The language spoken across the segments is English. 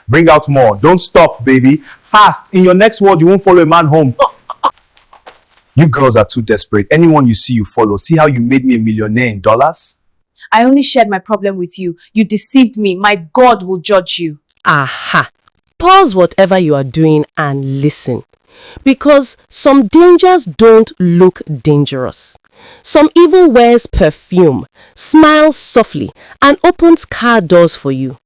Bring out more. Don't stop, baby. Fast. In your next word, you won't follow a man home. You girls are too desperate. Anyone you see, you follow. See how you made me a millionaire in dollars? I only shared my problem with you. You deceived me. My God will judge you. Aha! Pause whatever you are doing and listen. Because some dangers don't look dangerous. Some evil wears perfume, smiles softly, and opens car doors for you.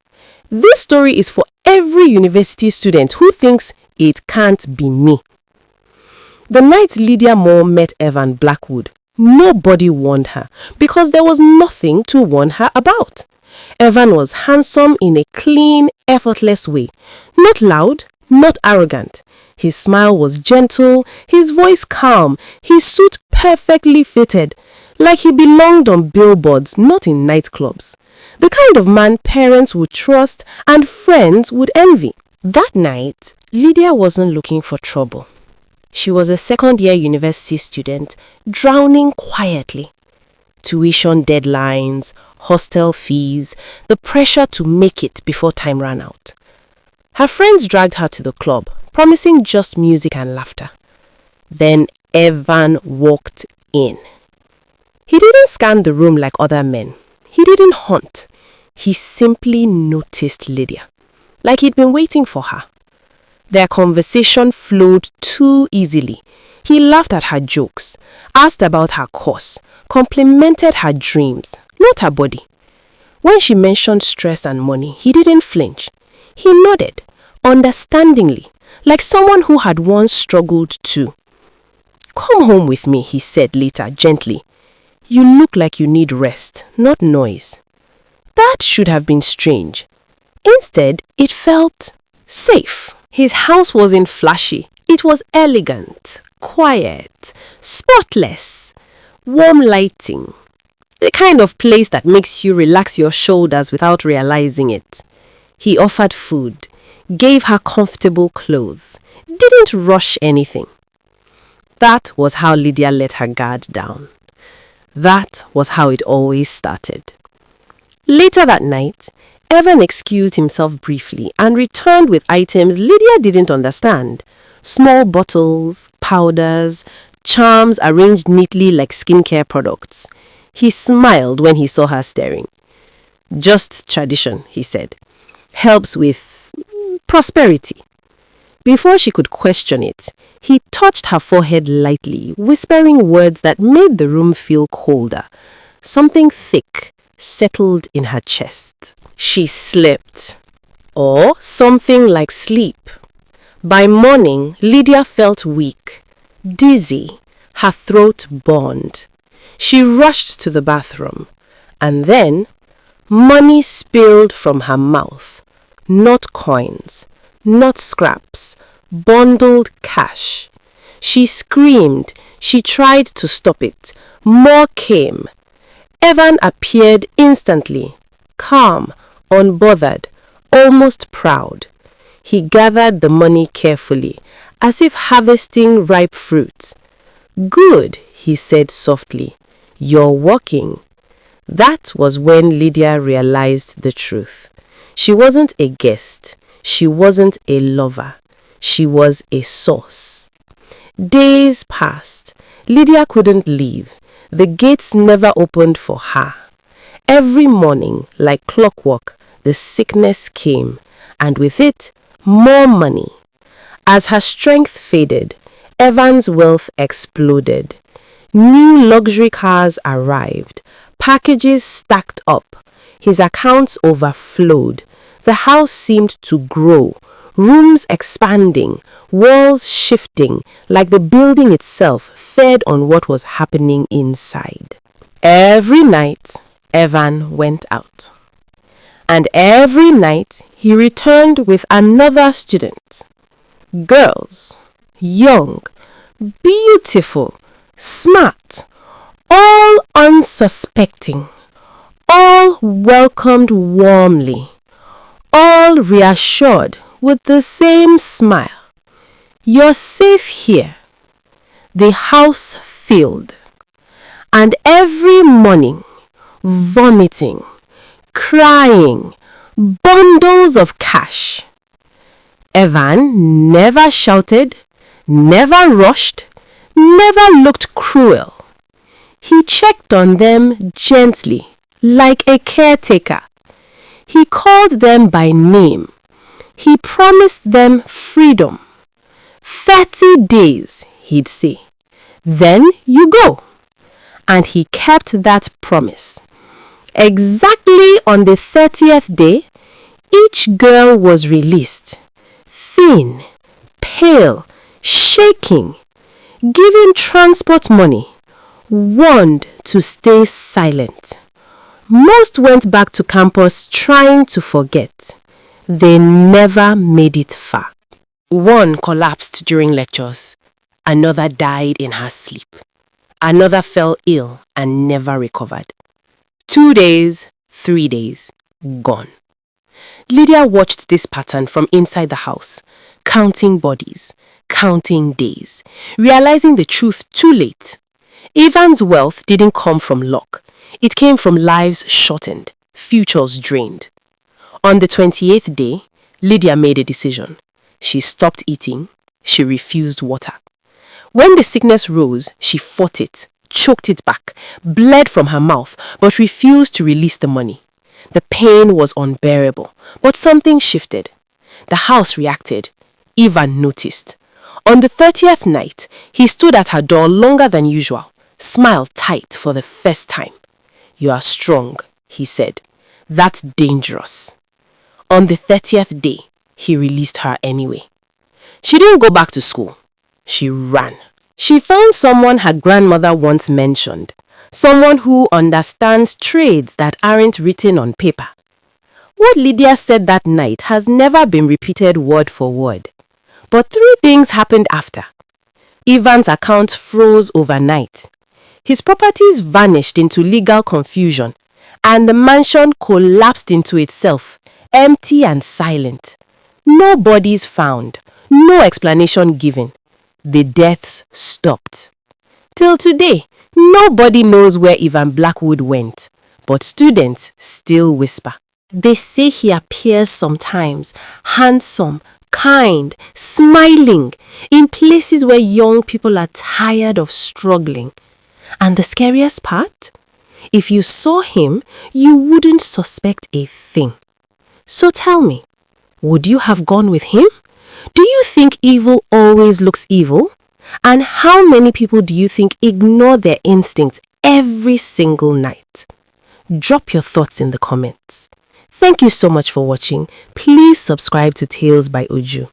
This story is for every university student who thinks it can't be me. The night Lydia Moore met Evan Blackwood, nobody warned her because there was nothing to warn her about. Evan was handsome in a clean, effortless way. Not loud, not arrogant. His smile was gentle, his voice calm, his suit perfectly fitted, like he belonged on billboards, not in nightclubs. The kind of man parents would trust and friends would envy. That night, Lydia wasn't looking for trouble. She was a second-year university student, drowning quietly. Tuition deadlines, hostel fees, the pressure to make it before time ran out. Her friends dragged her to the club, promising just music and laughter. Then Evan walked in. He didn't scan the room like other men. He didn't hunt. He simply noticed Lydia, like he'd been waiting for her. Their conversation flowed too easily. He laughed at her jokes, asked about her course, complimented her dreams, not her body. When she mentioned stress and money, he didn't flinch. He nodded, understandingly, like someone who had once struggled too. "Come home with me," he said later, gently. "You look like you need rest, not noise." That should have been strange. Instead, it felt safe. His house wasn't flashy. It was elegant, quiet, spotless, warm lighting. The kind of place that makes you relax your shoulders without realizing it. He offered food, gave her comfortable clothes, didn't rush anything. That was how Lydia let her guard down. That was how it always started. Later that night, Evan excused himself briefly and returned with items Lydia didn't understand. Small bottles, powders, charms arranged neatly like skincare products. He smiled when he saw her staring. "Just tradition," he said. "Helps with prosperity." Before she could question it, he touched her forehead lightly, whispering words that made the room feel colder. Something thick settled in her chest. She slept, or something like sleep. By morning, Lydia felt weak, dizzy, her throat burned. She rushed to the bathroom, and then money spilled from her mouth. Not coins, not scraps, bundled cash. She screamed. She tried to stop it. More came. Evan appeared instantly, calm, unbothered, almost proud. He gathered the money carefully, as if harvesting ripe fruit. "Good," he said softly. "You're working." That was when Lydia realized the truth. She wasn't a guest. She wasn't a lover. She was a source. Days passed. Lydia couldn't leave. The gates never opened for her. Every morning, like clockwork, the sickness came, and with it, more money. As her strength faded, Evan's wealth exploded. New luxury cars arrived, packages stacked up. His accounts overflowed. The house seemed to grow, rooms expanding, walls shifting, like the building itself fed on what was happening inside. Every night, Evan went out. And every night, he returned with another student. Girls, young, beautiful, smart, all unsuspecting, all welcomed warmly, all reassured with the same smile. "You're safe here." The house filled. And every morning, vomiting, crying, bundles of cash. Evan never shouted, never rushed, never looked cruel. He checked on them gently, like a caretaker. He called them by name. He promised them freedom. 30 days, he'd say. Then you go. And he kept that promise. Exactly on the 30th day, each girl was released. Thin, pale, shaking, given transport money, warned to stay silent. Most went back to campus trying to forget. They never made it far. One collapsed during lectures. Another died in her sleep. Another fell ill and never recovered. 2 days, 3 days, gone. Lydia watched this pattern from inside the house, counting bodies, counting days, realizing the truth too late. Evan's wealth didn't come from luck. It came from lives shortened, futures drained. On the 28th day, Lydia made a decision. She stopped eating. She refused water. When the sickness rose, she fought it, choked it back, bled from her mouth, but refused to release the money. The pain was unbearable, but something shifted. The house reacted. Ivan noticed. On the 30th night, he stood at her door longer than usual, smiled tight for the first time. "You are strong," he said. "That's dangerous." On the 30th day, he released her anyway. She didn't go back to school. She ran. She found someone her grandmother once mentioned, someone who understands trades that aren't written on paper. What Lydia said that night has never been repeated word for word. But 3 things happened after. Ivan's account froze overnight. His properties vanished into legal confusion, and the mansion collapsed into itself, empty and silent. No bodies found, no explanation given. The deaths stopped. Till today, nobody knows where Ivan Blackwood went, but students still whisper. They say he appears sometimes, handsome, kind, smiling, in places where young people are tired of struggling. And the scariest part? If you saw him, you wouldn't suspect a thing. So tell me, would you have gone with him? Do you think evil always looks evil? And how many people do you think ignore their instincts every single night? Drop your thoughts in the comments. Thank you so much for watching. Please subscribe to Tales by Uju.